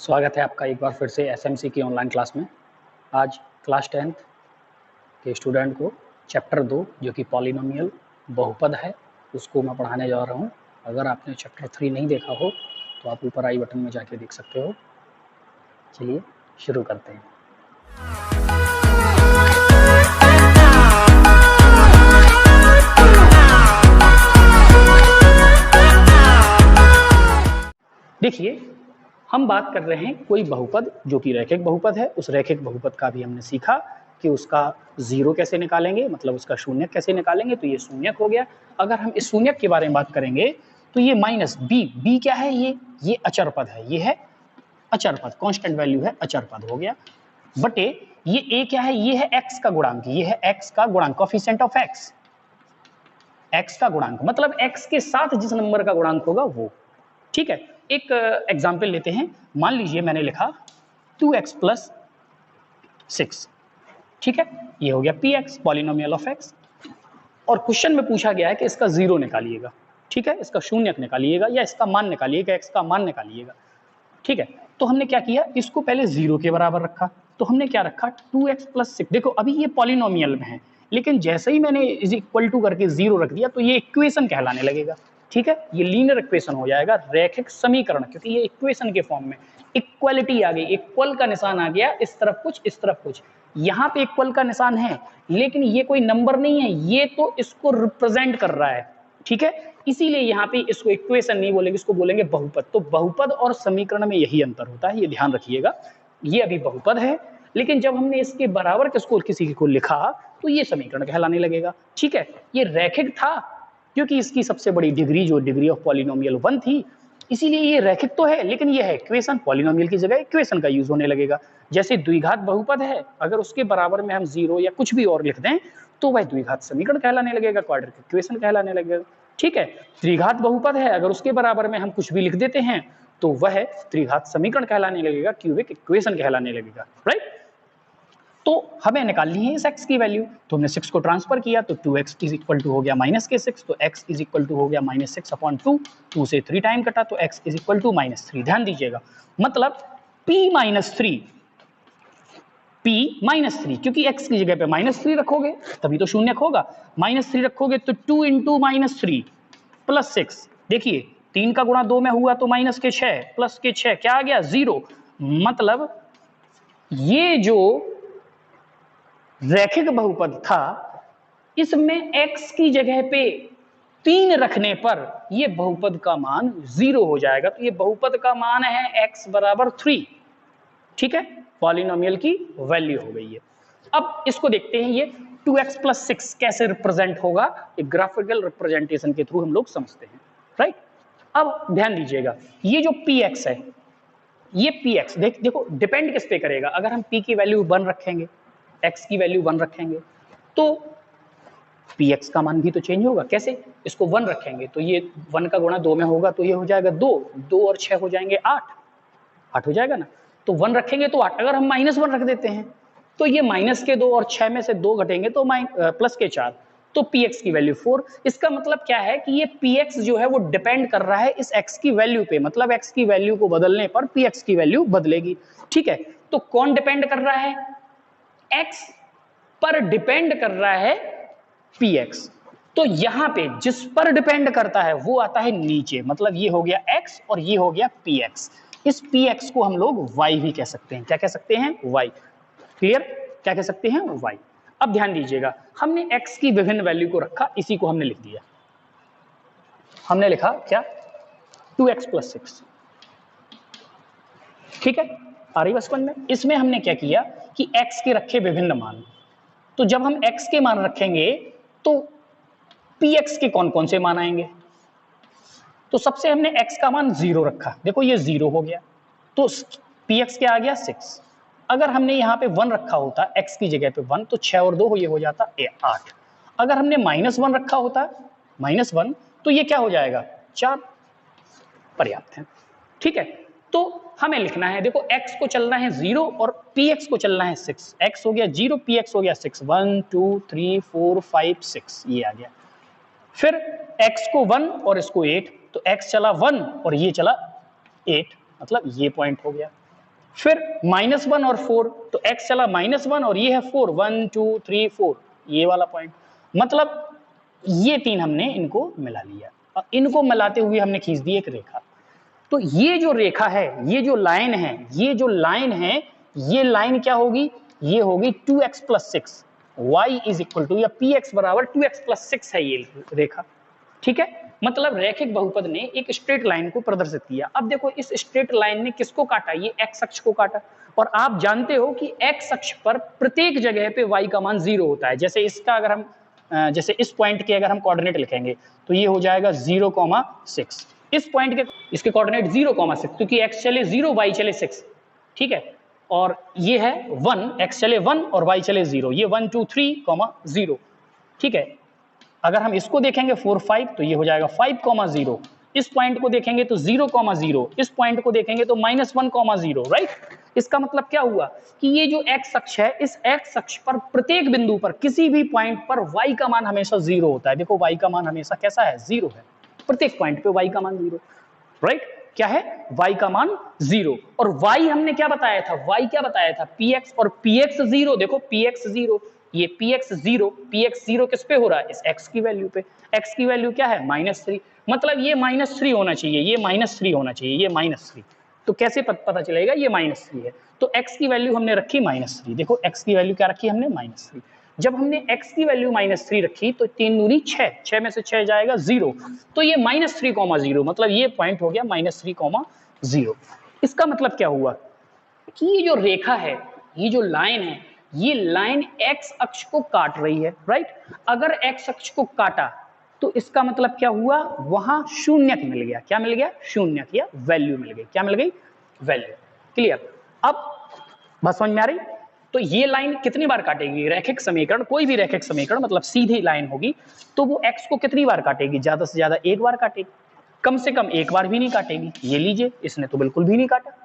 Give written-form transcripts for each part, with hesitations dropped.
स्वागत है आपका एक बार फिर से एसएमसी की ऑनलाइन क्लास में। आज क्लास 10th के स्टूडेंट को चैप्टर 2 जो कि पॉलिनोमियल बहुपद है उसको मैं पढ़ाने जा रहा हूं। अगर आपने चैप्टर 3 नहीं देखा हो तो आप ऊपर आई बटन में जाके देख सकते हो। चलिए शुरू करते हैं। देखिए, हम बात कर रहे हैं कोई बहुपद जो कि रैखिक बहुपद है। उस रैखिक बहुपद का भी हमने सीखा कि उसका जीरो कैसे निकालेंगे, मतलब उसका शून्यक कैसे निकालेंगे। तो ये शून्यक हो गया। अगर हम इस शून्यक के बारे में बात करेंगे तो ये माइनस बी क्या है, ये अचर पद है। ये है अचर पद, कांस्टेंट वैल्यू है, अचर पद हो गया। बटे ये ए क्या है, ये है एक्स का गुणांक, ये है एक्स का गुणांक, कोएफिशिएंट ऑफ एक्स, एक्स का गुणांक मतलब एक्स के साथ जिस नंबर का गुणांक होगा वो। ठीक है, एक एग्जाम्पल लेते हैं। मान लीजिए मैंने लिखा 2x + 6, ठीक है, ये हो गया px, पॉलिनोमियल ऑफ x। और क्वेश्चन में पूछा गया है कि इसका जीरो निकालिएगा, ठीक है, इसका शून्यक निकालिएगा या इसका मान निकालिएगा, x का मान निकालिएगा। ठीक है, तो हमने क्या किया, इसको पहले जीरो के बराबर रखा। तो हमने क्या रखा, 2x + 6। देखो अभी ये पॉलिनोमियल में है, लेकिन जैसे ही मैंने इज इक्वल टू करके जीरो रख दिया तो ये इक्वेशन कहलाने लगेगा। ठीक है, ये लीनियर इक्वेशन हो जाएगा, रैखिक समीकरण, क्योंकि ये इक्वेशन के फॉर्म में इक्वलिटी आ गई, इक्वल का निशान आ गया, इस तरफ कुछ इस तरफ कुछ। यहाँ पे इक्वल का निशान है लेकिन ये कोई नंबर नहीं है, ये तो इसको रिप्रेजेंट कर रहा है। ठीक है, इसीलिए यहाँ पे इसको इक्वेशन नहीं बोलेंगे, इसको बोलेंगे बहुपद। तो बहुपद और समीकरण में यही अंतर होता है, ये ध्यान रखिएगा। ये अभी बहुपद है, लेकिन जब हमने इसके बराबर किसको किसी को लिखा तो ये समीकरण कहलाने लगेगा। ठीक है, ये रैखिक था क्योंकि इसकी सबसे बड़ी डिग्री जो डिग्री ऑफ पॉलिनोमियल 1 थी, इसीलिए ये रैखिक तो है, लेकिन ये है इक्वेशन, पॉलिनोमियल की जगह इक्वेशन का यूज होने लगेगा। जैसे द्विघात बहुपद है, अगर उसके बराबर में हम जीरो या कुछ भी और लिख दें तो वह द्विघात समीकरण कहलाने लगेगा, क्वाड्रेटिक इक्वेशन कहलाने लगेगा। ठीक है, त्रिघात बहुपद है, अगर उसके बराबर में हम कुछ भी लिख देते हैं तो वह त्रिघात समीकरण कहलाने लगेगा, क्यूबिक इक्वेशन कहलाने लगेगा। राइट, तो हमें निकालनी है इस x की वैल्यू। तो हमने 6 को ट्रांसफर किया तो 2x = हो गया -6, तो x = हो गया -6/2। 2 से 3 टाइम कटा तो x = -3। ध्यान दीजिएगा, मतलब p -3, क्योंकि x की जगह पे -3 रखोगे तभी तो शून्यक होगा। -3 रखोगे तो 2 × -3 + 6। देखिए 3 का गुणा 2 में हुआ तो -6 + 6 क्या आ गया, 0। मतलब ये जो रैखिक बहुपद था इसमें x की जगह पे 3 रखने पर ये बहुपद का मान 0 हो जाएगा। तो ये बहुपद का मान है x = 3। ठीक है, पॉलिनोमियल की वैल्यू हो गई है। अब इसको देखते हैं, ये 2x + 6 कैसे रिप्रेजेंट होगा, एक ग्राफिकल रिप्रेजेंटेशन के थ्रू हम लोग समझते हैं। राइट, अब ध्यान दीजिएगा, ये जो px है, ये px देखो डिपेंड किस पे करेगा। अगर हम p की वैल्यू 1 रखेंगे, x की वैल्यू 1 रखेंगे तो px का मान भी तो चेंज होगा। कैसे, इसको 1 रखेंगे तो ये 1 का गुणा 2 में होगा तो ये हो जाएगा 2 और 6 हो जाएंगे 8 हो जाएगा ना। तो 1 रखेंगे तो 8। अगर हम -1 रख देते हैं तो ये -2 और 6 में से 2 घटेंगे तो +4, तो px की वैल्यू 4। इसका मतलब क्या है कि ये px जो है वो डिपेंड कर रहा है इस x की वैल्यू पे, मतलब x की वैल्यू को बदलने पर px की वैल्यू बदलेगी। ठीक है, तो कौन डिपेंड कर रहा है, x पर डिपेंड कर रहा है px। तो यहां पे जिस पर डिपेंड करता है वो आता है नीचे, मतलब ये हो गया x और ये हो गया px। इस px को हम लोग y भी कह सकते हैं। क्या कह सकते हैं, y। क्लियर, क्या कह सकते हैं, y। अब ध्यान दीजिएगा, हमने x की विभिन्न वैल्यू को रखा, इसी को हमने लिख दिया। हमने लिखा क्या, 2x + 6। ठीक है, आ रही बस समझ में। इसमें हमने क्या किया कि x के रखे विभिन्न मान। तो जब हम x के मान रखेंगे तो px के कौन कौन से मान आएंगे। तो सबसे हमने x का मान 0 रखा, देखो ये 0 हो गया, तो px क्या आ गया, 6। अगर हमने यहाँ पे 1 रखा होता x की जगह पे 1 तो 6 और 2 ये हो जाता 8। अगर हमने -1 रखा होता, -1, तो ये क्या हो जाएगा, 4। पर्याप्त है। ठीक है, तो हमें लिखना है, देखो x को चलना है 0 और px को चलना है 6। x हो गया 0, px हो गया 6। 1 2 3 4 5 6 ये आ गया। फिर x को 1 और इसको 8, तो x चला 1 और ये चला 8, मतलब ये पॉइंट हो गया। फिर -1 और 4, तो x चला -1 और ये है 4, 1 2 3 4, ये वाला पॉइंट, मतलब ये तीन हमने इनको मिला लिया और इनको मिलाते हुए हमने खींच दी एक रेखा। तो ये जो रेखा है, ये जो लाइन है, ये जो लाइन है, ये लाइन क्या होगी, ये होगी 2x + 6, y is equal to या px बराबर 2x + 6 है ये रेखा। ठीक है, मतलब रैखिक बहुपद ने एक स्ट्रेट लाइन को प्रदर्शित किया। अब देखो इस स्ट्रेट लाइन ने किसको काटा, ये x अक्ष को काटा, और आप जानते हो कि x अक्ष पर प्रत्येक जगह पे y का मान 0 होता है। जैसे इसका अगर हम जैसे इस पॉइंट के अगर हम कोऑर्डिनेट लिखेंगे तो ये हो जाएगा 0,6, इस पॉइंट के इसके कोऑर्डिनेट 0,6, क्योंकि x चले 0 y चले 6, ठीक है, और ये है 1, x चले 1 और y चले 0, ये 1 2 3,0, ठीक है। अगर हम इसको देखेंगे 4 5 तो ये हो जाएगा 5,0, इस पॉइंट को देखेंगे तो 0,0, इस पॉइंट को देखेंगे तो -1,0, राइट। इसका मतलब क्या हुआ कि ये जो x अक्ष है, इस x अक्ष पर प्रत्येक बिंदु पर किसी भी पॉइंट पर y का मान हमेशा 0 होता है। देखो y का मान हमेशा कैसा है, 0 है, प्रत्येक पॉइंट पे y का मान 0, राइट। क्या है, y का मान 0, और y हमने क्या बताया था, y क्या बताया था, px, और px 0, देखो px 0, ये px 0 किस पे हो रहा है, इस x की वैल्यू पे, x की वैल्यू क्या है -3, मतलब ये -3 होना चाहिए, ये -3 होना चाहिए, ये -3, तो कैसे पता चलेगा ये -3 है, तो x की वैल्यू हमने रखी -3, देखो x की वैल्यू क्या रखी हमने -3, जब हमने x की वैल्यू -3 रखी तो 3 दूनी 6, 6 में से 6 जाएगा 0, तो ये -3,0, मतलब ये पॉइंट हो गया -3,0। इसका मतलब क्या हुआ कि ये जो रेखा है, ये जो लाइन है, ये लाइन x अक्ष को काट रही है, राइट। अगर x अक्ष को काटा तो इसका मतलब क्या हुआ, वहां शून्यक मिल गया, क्या मिल गया, शून्यक या वैल्यू मिल गई, क्या मिल गई, वैल्यू। क्लियर, अब बात समझ में आ रही। तो ये लाइन कितनी बार काटेगी, रैखिक समीकरण, कोई भी रैखिक समीकरण मतलब सीधी लाइन होगी तो वो x को कितनी बार काटेगी, ज्यादा से ज्यादा एक बार काटेगी, कम से कम एक बार भी नहीं काटेगी। ये लीजिए, इसने तो बिल्कुल भी नहीं काटा,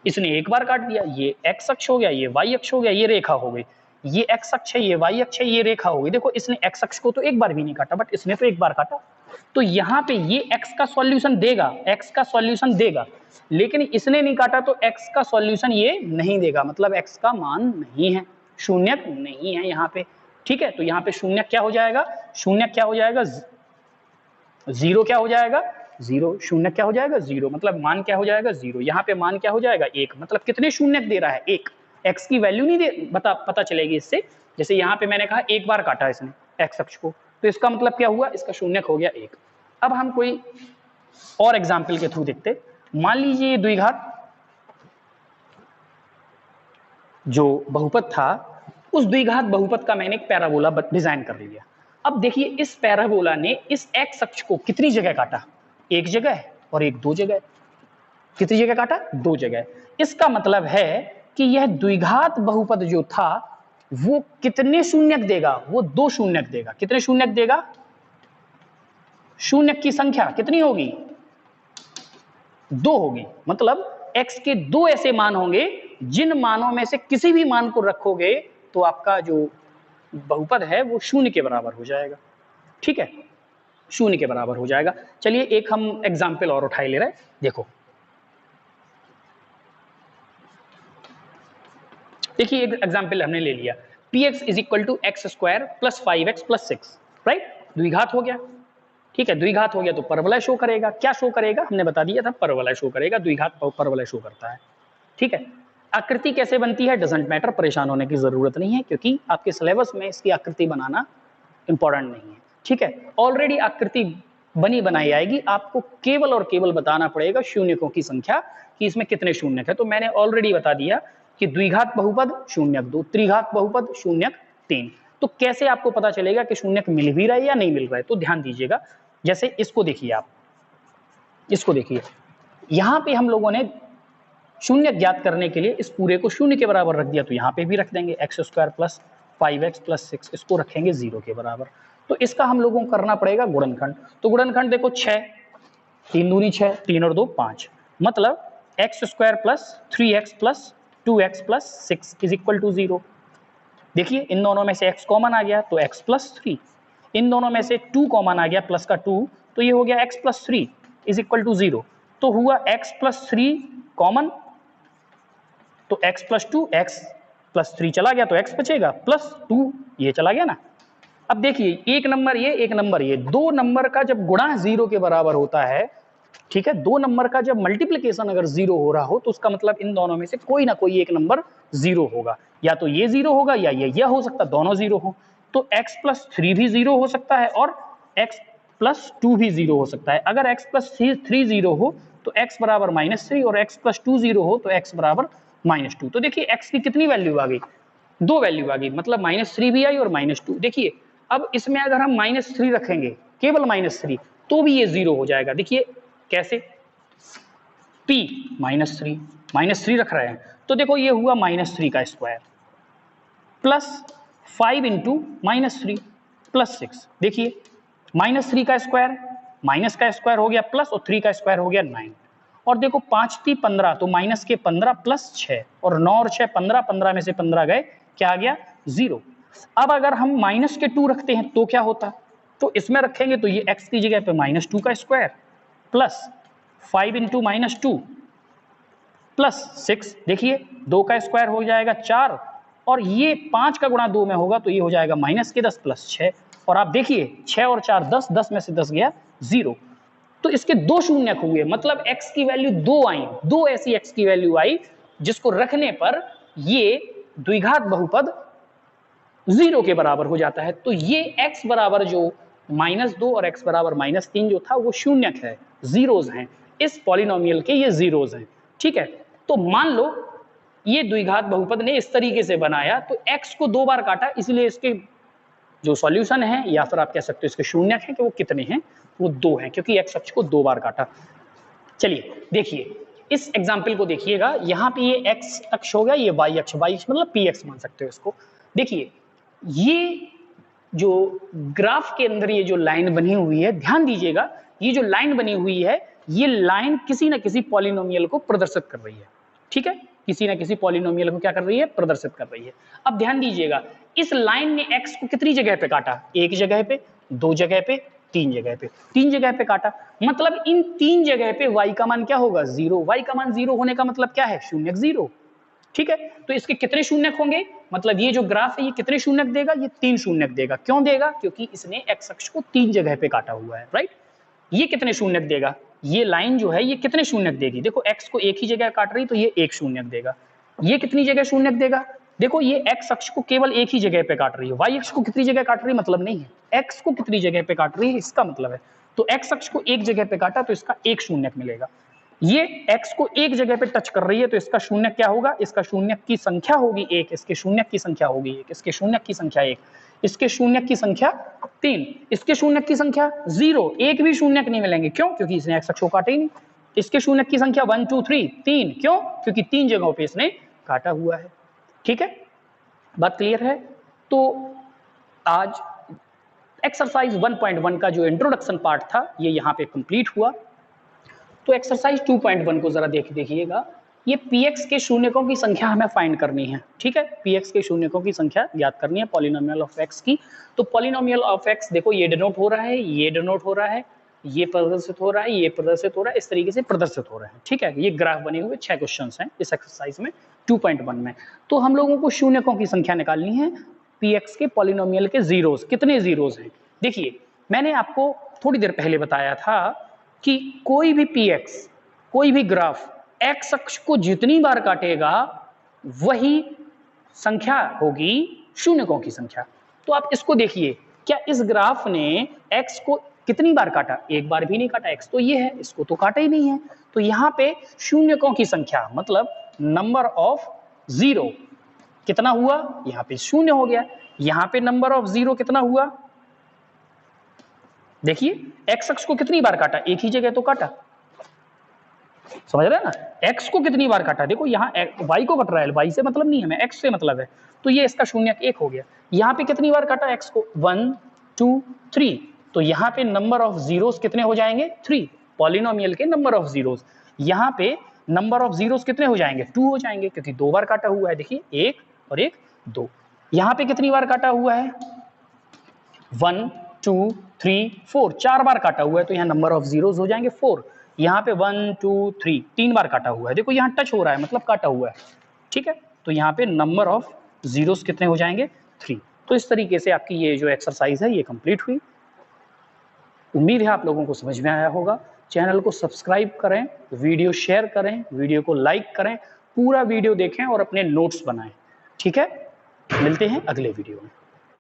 इसने एक बार काट दिया, ये x अक्ष हो गया, ये y अक्ष हो गया, ये रेखा हो गई, ये x अक्ष है, ये y अक्ष है, ये रेखा हो गई। देखो इसने x अक्ष को तो एक बार भी नहीं काटा, बट इसने तो एक बार काटा, तो यहाँ पे ये x का सॉल्यूशन देगा, x का सॉल्यूशन देगा, लेकिन इसने नहीं काटा तो x का सॉल्यूशन ये नहीं देगा, मतलब x का मान नहीं है, शून्यक नहीं है यहाँ पे, ठीक है। तो यहाँ पे शून्यक क्या हो जाएगा, शून्यक क्या हो जाएगा, 0 क्या हो जाएगा, 0, शून्यक क्या हो जाएगा, 0, मतलब मान क्या हो जाएगा, 0, यहाँ पे मान क्या हो जाएगा, 1, मतलब कितने शून्यक दे रहा है, 1, x की वैल्यू नहीं दे पता चलेगी इससे, जैसे यहाँ पे मैंने कहा एक बार काटा इसने x अक्ष को, तो इसका मतलब क्या हुआ, इसका शून्यक हो गया 1। अब हम कोई और एग्जाम्पल के थ्रू देखते, मान लीजिए द्विघात जो बहुपद था, उस द्विघात बहुपद का मैंने एक पैराबोला डिजाइन कर लिया। अब देखिए इस पैराबोला ने इस x अक्ष को कितनी जगह काटा, एक जगह और एक दो जगह, कितनी जगह काटा, दो जगह। इसका मतलब है कि यह द्विघात बहुपद जो था वो कितने शून्यक देगा, वो 2 शून्यक देगा। कितने शून्यक देगा, शून्यक की संख्या कितनी होगी, 2 होगी, मतलब x के 2 ऐसे मान होंगे जिन मानों में से किसी भी मान को रखोगे तो आपका जो बहुपद है वो 0 के बराबर हो जाएगा, ठीक है, 0 के बराबर हो जाएगा। चलिए एक हम एग्जाम्पल और उठाए ले रहे हैं, देखो देखिए एक एग्जाम्पल हमने ले लिया, px is equal to x² + 5x + 6, right, द्विघात हो गया, ठीक है, द्विघात हो गया तो परवलय शो करेगा, क्या शो करेगा, हमने बता दिया था परवलय शो करेगा, द्विघात परवलय शो करता है, ठीक है। आकृति कैसे बनती है डजंट मैटर, परेशान होने की जरूरत नहीं है, क्योंकि आपके सिलेबस में इसकी आकृति बनाना इंपॉर्टेंट नहीं है, ठीक है, ऑलरेडी आकृति बनी बनाई आएगी, आपको केवल और केवल बताना पड़ेगा शून्यकों की संख्या कि इसमें कितने शून्यक है। तो मैंने ऑलरेडी बता दिया कि द्विघात बहुपद शून्यक 2, त्रिघात बहुपद शून्यक 3, तो कैसे आपको पता चलेगा कि शून्यक मिल भी रहा है या नहीं मिल रहा है, तो ध्यान दीजिएगा, जैसे इसको देखिए, आप इसको देखिए, यहां पे हम लोगों ने शून्य ज्ञात करने के लिए इस पूरे को 0 के बराबर रख दिया, तो यहाँ पे भी रख देंगे x² + 5x + 6, इसको रखेंगे 0 के बराबर। तो इसका हम लोगों को करना पड़ेगा गुणनखंड, तो गुणनखंड देखो 6, 3 दूनी 6, 3 और 2 5, मतलब x² + 3x + 2x + 6 is equal to 0। देखिए इन दोनों में से x कॉमन आ गया तो x + 3, इन दोनों में से 2 कॉमन आ गया प्लस का 2, तो ये हो गया x + 3 इज इक्वल टू 0। तो हुआ x + 3 कॉमन, तो x प्लस 2, x प्लस 3 चला गया तो x बचेगा, प्लस 2 ये चला गया ना। अब देखिए एक नंबर ये, एक नंबर ये, दो नंबर का जब गुणा 0 के बराबर होता है, ठीक है, दो नंबर का जब मल्टीप्लिकेशन अगर 0 हो रहा हो तो उसका मतलब इन दोनों में से कोई ना कोई एक नंबर 0 होगा, या तो ये 0 होगा या ये हो सकता है दोनों 0 हो। तो x प्लस 3 भी 0 हो सकता है और x प्लस 2 भी 0 हो सकता है। अगर x प्लस 3 0 हो तो x बराबर -3 और x प्लस 2 0 हो तो x बराबर -2। तो देखिए x की कितनी वैल्यू आ गई, दो वैल्यू आ गई, मतलब -3 भी आई और -2। देखिए अब इसमें अगर हम -3 रखेंगे, केवल -3, तो भी ये 0 हो जाएगा। देखिए कैसे, p -3 रख रहे हैं तो देखो ये हुआ -3 का स्क्वायर प्लस 5 इंटू -3 प्लस 6। देखिए -3 का स्क्वायर, माइनस का स्क्वायर हो गया प्लस, और 3 का स्क्वायर हो गया 9। और देखो 5 3 15, तो माइनस के 15 प्लस 6, और 9 और 6 15, 15 में से 15 गए, क्या आ गया 0। अब अगर हम माइनस के 2 रखते हैं तो क्या होता, तो इसमें रखेंगे तो ये x की जगह पे -2 का स्क्वायर प्लस 5 इंटू -2 प्लस 6। देखिए 2 का स्क्वायर हो जाएगा 4, और ये 5 का गुणा 2 में होगा तो ये हो जाएगा -10 प्लस 6। और आप देखिए 6 और 4 10, 10 में से 10 गया 0। तो इसके दो शून्यक हुए, मतलब x की वैल्यू 2 आई, दो ऐसी x की वैल्यू आई जिसको रखने पर ये द्विघात बहुपद 0 के बराबर हो जाता है। तो ये x बराबर जो -2 और x बराबर -3 जो था वो शून्यक है, जीरोज हैं, इस पॉलिनोमियल के ये जीरोज हैं। ठीक है, तो मान लो ये द्विघात बहुपद ने इस तरीके से बनाया, तो x को 2 बार काटा, इसलिए इसके जो सॉल्यूशन है, या फिर आप कह सकते हो इसके शून्यक हैं कि वो कितने हैं, वो 2 हैं, क्योंकि x अक्ष को 2 बार काटा। चलिए देखिए इस एग्जाम्पल को देखिएगा, यहाँ पे ये x अक्ष हो गया, ये y अक्ष मतलब px मान सकते हो इसको। देखिए ये जो ग्राफ के अंदर ये जो लाइन बनी हुई है, ध्यान दीजिएगा, ये जो लाइन बनी हुई है, ये लाइन किसी ना किसी पॉलिनोमियल को प्रदर्शित कर रही है। ठीक है, किसी ना किसी पॉलिनोमियल को क्या कर रही है, प्रदर्शित कर रही है। अब ध्यान दीजिएगा, इस लाइन ने x को कितनी जगह पे काटा, एक जगह पे, दो जगह पे, तीन जगह पे, तीन जगह पे काटा, मतलब इन तीन जगह पे y का मान क्या होगा 0। y का मान 0 होने का मतलब क्या है, शून्यक 0। ठीक है, तो इसके कितने शून्यक होंगे, मतलब ये जो ग्राफ है ये कितने शून्यक देगा, ये 3 शून्यक देगा। क्यों देगा, क्योंकि इसने x अक्ष को 3 जगह पे काटा हुआ है, राइट। ये कितने शून्यक देगा, ये लाइन जो है ये कितने शून्यक देगी, देखो x को एक ही जगह काट रही तो ये एक शून्यक देगा। ये कितनी जगह शून्यक देगा, देखो ये x अक्ष को केवल एक ही जगह पे काट रही है, y अक्ष को कितनी जगह काट रही है मतलब नहीं है, x को कितनी जगह पे काट रही है इसका मतलब है। तो x अक्ष को एक जगह पे काटा तो इसका एक शून्यक मिलेगा। ये x को एक जगह पे टच कर रही है तो इसका शून्यक क्या होगा, इसका शून्यक की संख्या होगी 1, इसके शून्यक की संख्या होगी 1, इसके शून्यक की संख्या 1, इसके शून्यक की संख्या 3, इसके शून्यक की संख्या 0, एक भी शून्यक नहीं मिलेंगे। क्यों, क्योंकि इसने x अक्ष को काटा ही नहीं। इसके शून्यक की संख्या 1 2 3, 3, क्यों, क्योंकि 3 जगहों पे इसने काटा हुआ है। ठीक है, बात क्लियर है। तो आज एक्सरसाइज 1.1 का जो इंट्रोडक्शन पार्ट था ये यहाँ पे कंप्लीट हुआ। तो एक्सरसाइज 2.1 को जरा देखिएगा, ये px के शून्यकों की संख्या हमें फाइंड करनी है। ठीक है, px के शून्यकों की संख्या ज्ञात करनी है पॉलिनोमियल ऑफ x की। तो पॉलिनोमियल ऑफ x देखो ये डिनोट हो रहा है, ये डिनोट हो रहा है, ये प्रदर्शित हो रहा है, ये प्रदर्शित हो रहा है, इस तरीके से प्रदर्शित हो रहे हैं। ठीक है, ये ग्राफ बने हुए 6 क्वेश्चंस हैं इस एक्सरसाइज में 2.1 में। तो हम लोगों को शून्यकों की संख्या निकालनी है px के पॉलिनोमियल के जीरोस, कितने जीरोस हैं। देखिए मैंने आपको थोड़ी देर पहले बताया था कि कोई भी px, कोई भी ग्राफ x अक्ष को जितनी बार काटेगा वही संख्या होगी शून्यकों की संख्या। तो आप इसको देखिए, क्या इस ग्राफ ने x को कितनी बार काटा, एक बार भी नहीं काटा, x तो ये है, इसको तो काटा ही नहीं है। तो यहाँ पे शून्यकों की संख्या मतलब नंबर ऑफ जीरो कितना हुआ, यहाँ पे शून्य हो गया। यहाँ पे नंबर ऑफ जीरो कितना हुआ, देखिए x अक्ष को कितनी बार काटा, एक ही जगह तो काटा, समझ रहे हैं ना। x को कितनी बार काटा, देखो यहाँ y को कट रहा है, y से मतलब नहीं है, हमें x से मतलब है, तो ये इसका शून्यक 1 हो गया। यहाँ पे कितनी बार काटा x को, 1 2 3, तो यहाँ पे नंबर ऑफ जीरोस कितने हो जाएंगे 3, पॉलिनोमियल के नंबर ऑफ जीरोस। यहाँ पे नंबर ऑफ जीरोस कितने हो जाएंगे 2 हो जाएंगे, क्योंकि 2 बार काटा हुआ है। देखिए 1 और 1 2। यहाँ पे कितनी बार काटा हुआ है 1 2 3 4, 4 बार काटा हुआ है, तो यहाँ नंबर ऑफ जीरोस हो जाएंगे 4। यहाँ पे 1 2 3, 3 बार काटा हुआ है, देखो यहाँ टच हो रहा है मतलब काटा हुआ है। ठीक है, तो यहाँ पे नंबर ऑफ जीरोस कितने हो जाएंगे 3। तो इस तरीके से आपकी ये जो एक्सरसाइज है ये कंप्लीट हुई। उम्मीद है आप लोगों को समझ में आया होगा। चैनल को सब्सक्राइब करें, वीडियो शेयर करें, वीडियो को लाइक करें, पूरा वीडियो देखें और अपने नोट्स बनाएं। ठीक है, मिलते हैं अगले वीडियो में।